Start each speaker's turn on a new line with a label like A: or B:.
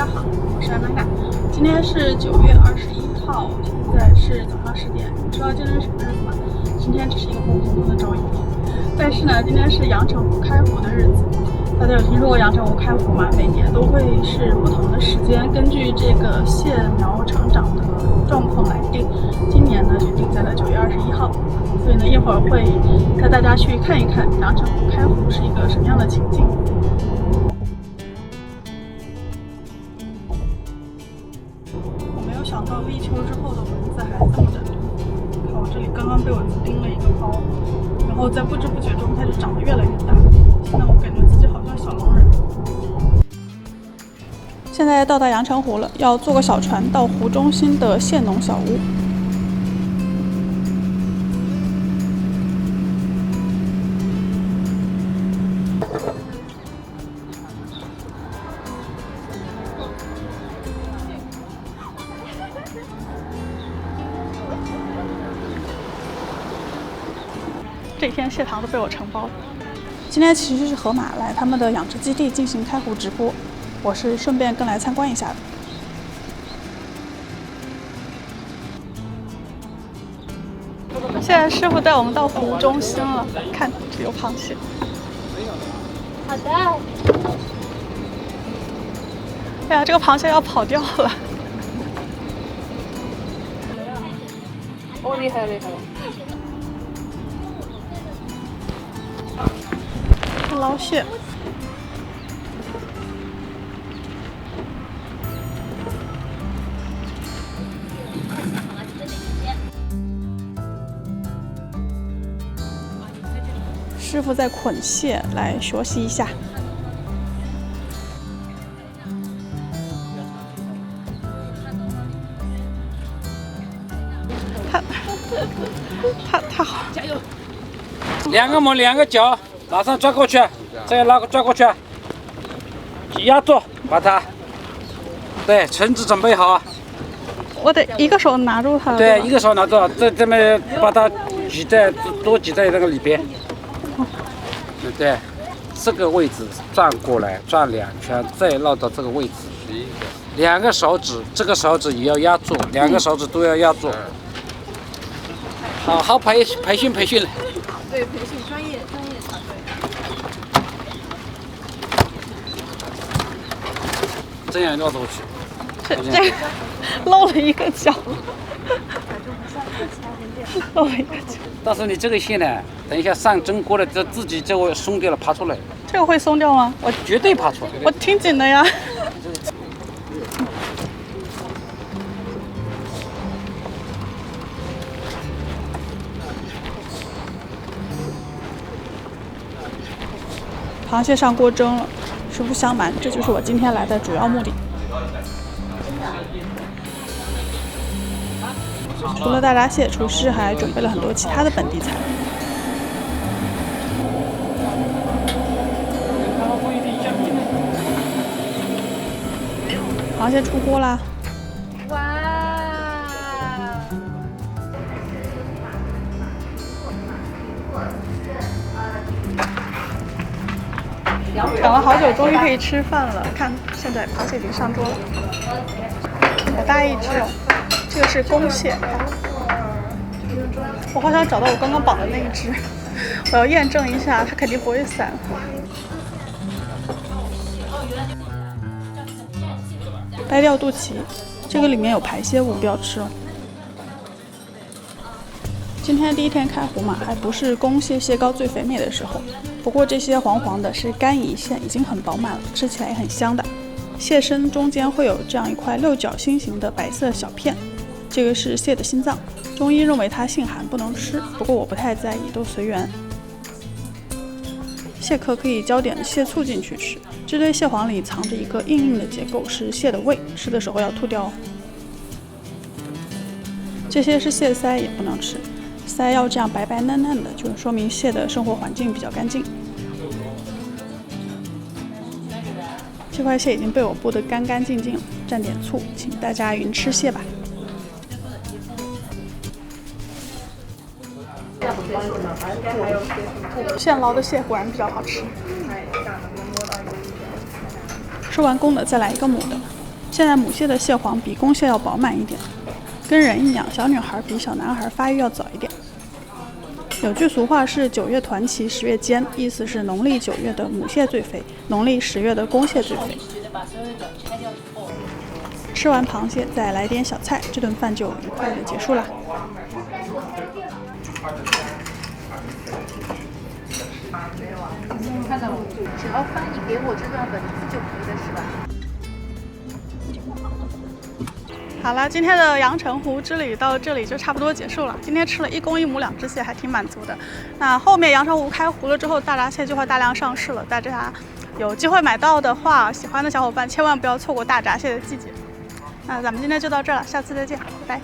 A: 家好，我是安娜娜。今天是9月21号，现在是早上10点。你知道今天是什么日子吗？今天只是一个普普通通的周一。但是呢，今天是阳澄湖开湖的日子。大家有听说过阳澄湖开湖吗？每年都会是不同的时间，根据这个蟹苗成长的状况来定。今年呢，就定在了9月21号。所以呢，一会儿会带大家去看一看阳澄湖开湖是一个什么样的情景。我没有想到立秋之后的蚊子还这么的多。看我这里刚刚被蚊子叮了一个包，然后在不知不觉中它就长得越来越大。现在我感觉自己好像小龙人。现在到达阳澄湖了，要坐个小船到湖中心的蟹农小屋。这天蟹塘都被我承包了。今天其实是河马来他们的养殖基地进行开湖直播，我是顺便跟来参观一下的。现在师傅带我们到湖中心了，看这有螃蟹。
B: 好的。
A: 哎呀，这个螃蟹要跑掉了。
B: 哦，厉害厉害！
A: 捞蟹。师傅在捆蟹，来学习一下。他好，加油！
C: 两个猛，两个脚，马上抓过去，再拉抓过去，压住，把它，对，绳子准备好。
A: 我得一个手拿住它。
C: 对，一个手拿住，这么把它挤在多挤在那个里边。对，这个位置转过来，转2圈，再绕到这个位置。两个手指，这个手指也要压住，两个手指都要压住。好好培训了。
B: 对，培训专业团队。
C: 这样绕过去。
A: 这漏了一个脚。漏了一个脚。
C: 但是你这个线呢，等一下上蒸锅了，这自己就会松掉了，爬出来。
A: 这个会松掉吗？
C: 我绝对爬出来。
A: 我挺紧的呀。螃蟹上锅蒸了，实不相瞒，这就是我今天来的主要目的。除了大闸蟹，厨师还准备了很多其他的本地菜。螃蟹出锅啦！
B: 哇！
A: 等了好久，终于可以吃饭了。看，现在螃蟹已经上桌了，好大一只哦！这个是公蟹，我好想找到我刚刚绑的那一只，我要验证一下，它肯定不会散。白钓肚脐，这个里面有排泄物，不要吃了。今天第一天开湖嘛，还不是公蟹蟹膏最肥美的时候。不过这些黄黄的是干胰腺，已经很饱满了，吃起来也很香的。蟹身中间会有这样一块六角星形的白色小片，这个是蟹的心脏。中医认为它性寒，不能吃，不过我不太在意，都随缘。蟹壳可以浇点蟹醋进去吃。这堆蟹黄里藏着一个硬硬的结构，是蟹的胃，吃的时候要吐掉哦。这些是蟹鳃，也不能吃。鳃要这样白白嫩嫩的，就说明蟹的生活环境比较干净。这块蟹已经被我剥得干干净净了，蘸点醋，请大家云吃蟹吧。现捞的蟹果然比较好吃。收完公的再来一个母的。现在母蟹的蟹黄比公蟹要饱满一点，跟人一样，小女孩比小男孩发育要早一点。有句俗话是9月团旗10月尖，意思是农历9月的母蟹最肥，农历10月的公蟹最肥。吃完螃蟹再来点小菜，这顿饭就愉快的结束了。
B: 看到了，只要翻译给我这段文字就可以了，是吧？
A: 好了，今天的阳澄湖之旅到这里就差不多结束了。今天吃了1公1母2只蟹，还挺满足的。那后面阳澄湖开湖了之后，大闸蟹就会大量上市了，大家有机会买到的话，喜欢的小伙伴千万不要错过大闸蟹的季节。那咱们今天就到这儿了，下次再见，拜拜。